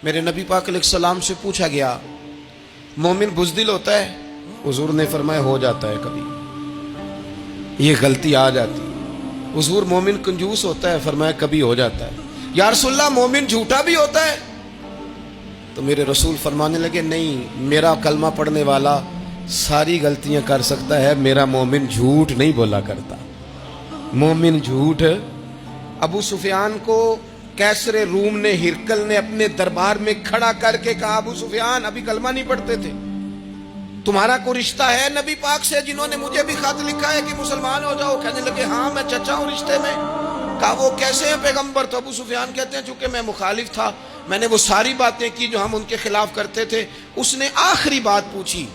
میرے نبی پاک علیہ السلام سے پوچھا گیا مومن بزدل ہوتا ہے؟ حضور نے فرمایا ہو جاتا ہے، کبھی یہ غلطی آ جاتی ہے۔ حضور مومن کنجوس ہوتا ہے؟ فرمایا کبھی ہو جاتا ہے۔ یا رسول اللہ مومن جھوٹا بھی ہوتا ہے؟ تو میرے رسول فرمانے لگے نہیں، میرا کلمہ پڑھنے والا ساری غلطیاں کر سکتا ہے، میرا مومن جھوٹ نہیں بولا کرتا۔ مومن جھوٹ۔ ابو سفیان کو کیسر روم نے، ہرکل نے اپنے دربار میں کھڑا کر کے کہا ابو سفیان ابھی کلمہ نہیں پڑھتے تھے، تمہارا کوئی رشتہ ہے نبی پاک سے جنہوں نے مجھے بھی خط لکھا ہے کہ مسلمان ہو جاؤ؟ کہنے لگے ہاں میں چچا ہوں رشتے میں۔ کہا وہ کیسے ہیں پیغمبر؟ تو ابو سفیان کہتے ہیں چونکہ میں مخالف تھا، میں نے وہ ساری باتیں کی جو ہم ان کے خلاف کرتے تھے۔ اس نے آخری بات پوچھی،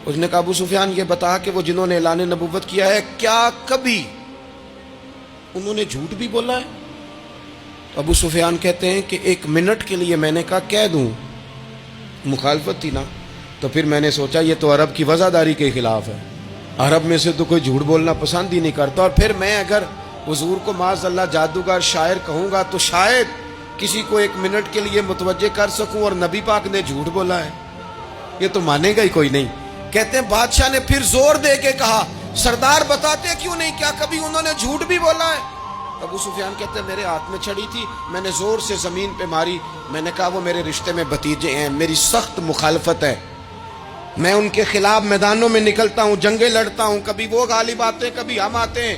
اس نے کہا ابو سفیان یہ بتا کہ وہ جنہوں نے اعلان نبوت کیا ہے کیا کبھی انہوں نے جھوٹ بھی بولا ہے؟ تو ابو سفیان کہتے ہیں کہ ایک منٹ کے لیے میں نے کہا کہہ دوں، مخالفت تھی نا، تو پھر میں نے سوچا یہ تو عرب کی وزاداری کے خلاف ہے، عرب میں سے تو کوئی جھوٹ بولنا پسند ہی نہیں کرتا، اور پھر میں اگر حضور کو معاذ اللہ جادوگر شاعر کہوں گا تو شاید کسی کو ایک منٹ کے لیے متوجہ کر سکوں، اور نبی پاک نے جھوٹ بولا ہے، یہ تو مانے گا ہی کوئی نہیں۔ کہتے ہیں بادشاہ نے پھر زور دے کے کہا سردار بتاتے کیوں نہیں، کیا کبھی انہوں نے جھوٹ بھی بولا ہے؟ ابو سفیان کہتے ہیں میرے ہاتھ میں چھڑی تھی، میں نے زور سے زمین پہ ماری، میں نے کہا وہ میرے رشتے میں بھتیجے ہیں، میری سخت مخالفت ہے، میں ان کے خلاف میدانوں میں نکلتا ہوں، جنگیں لڑتا ہوں، کبھی وہ غالب آتے ہیں کبھی ہم آتے ہیں،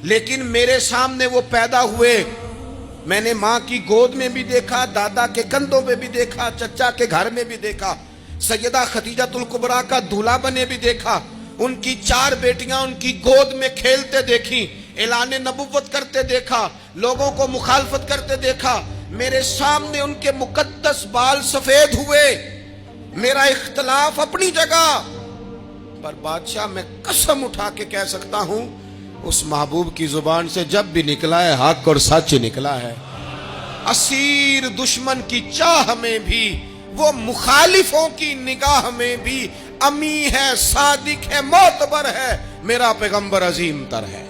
لیکن میرے سامنے وہ پیدا ہوئے، میں نے ماں کی گود میں بھی دیکھا، دادا کے کندھوں پہ بھی دیکھا، چچا کے گھر میں بھی دیکھا، سیدہ خدیجۃ الکبریٰ کا دولہا بنے بھی دیکھا، ان کی 4 بیٹیاں ان کی گود میں کھیلتے دیکھی، اعلان نبوت کرتے دیکھا، لوگوں کو مخالفت کرتے دیکھا، میرے سامنے ان کے مقدس بال سفید ہوئے، میرا اختلاف اپنی جگہ، پر بادشاہ میں قسم اٹھا کے کہہ سکتا ہوں اس محبوب کی زبان سے جب بھی نکلا ہے حق اور سچ نکلا ہے۔ اسیر دشمن کی چاہ میں بھی، وہ مخالفوں کی نگاہ میں بھی امی ہے، صادق ہے، معتبر ہے، میرا پیغمبر عظیم تر ہے،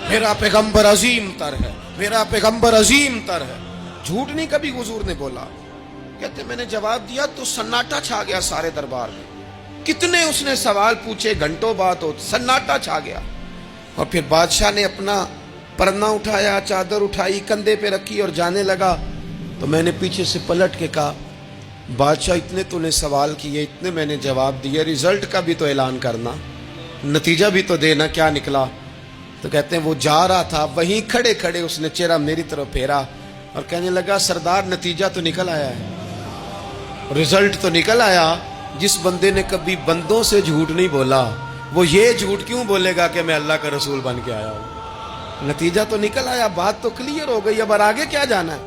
میرا پیغمبر عظیم تر ہے، میرا پیغمبر عظیم تر ہے۔ جھوٹ نہیں کبھی حضور نے بولا۔ کہتے میں نے جواب دیا تو سناٹا چھا گیا سارے دربار میں، کتنے اس نے سوال پوچھے، گھنٹوں بات ہو، سناٹا چھا گیا۔ اور پھر بادشاہ نے اپنا پرنا اٹھایا، چادر اٹھائی، کندھے پہ رکھی اور جانے لگا، تو میں نے پیچھے سے پلٹ کے کہا بادشاہ اتنے تو نے سوال کیے، اتنے میں نے جواب دیے، رزلٹ کا بھی تو اعلان کرنا، نتیجہ بھی تو دینا، کیا نکلا؟ تو کہتے ہیں وہ جا رہا تھا، وہیں کھڑے کھڑے اس نے چہرہ میری طرف پھیرا اور کہنے لگا سردار نتیجہ تو نکل آیا ہے، رزلٹ تو نکل آیا۔ جس بندے نے کبھی بندوں سے جھوٹ نہیں بولا وہ یہ جھوٹ کیوں بولے گا کہ میں اللہ کا رسول بن کے آیا ہوں؟ نتیجہ تو نکل آیا، بات تو کلیئر ہو گئی، اب آگے کیا جانا ہے؟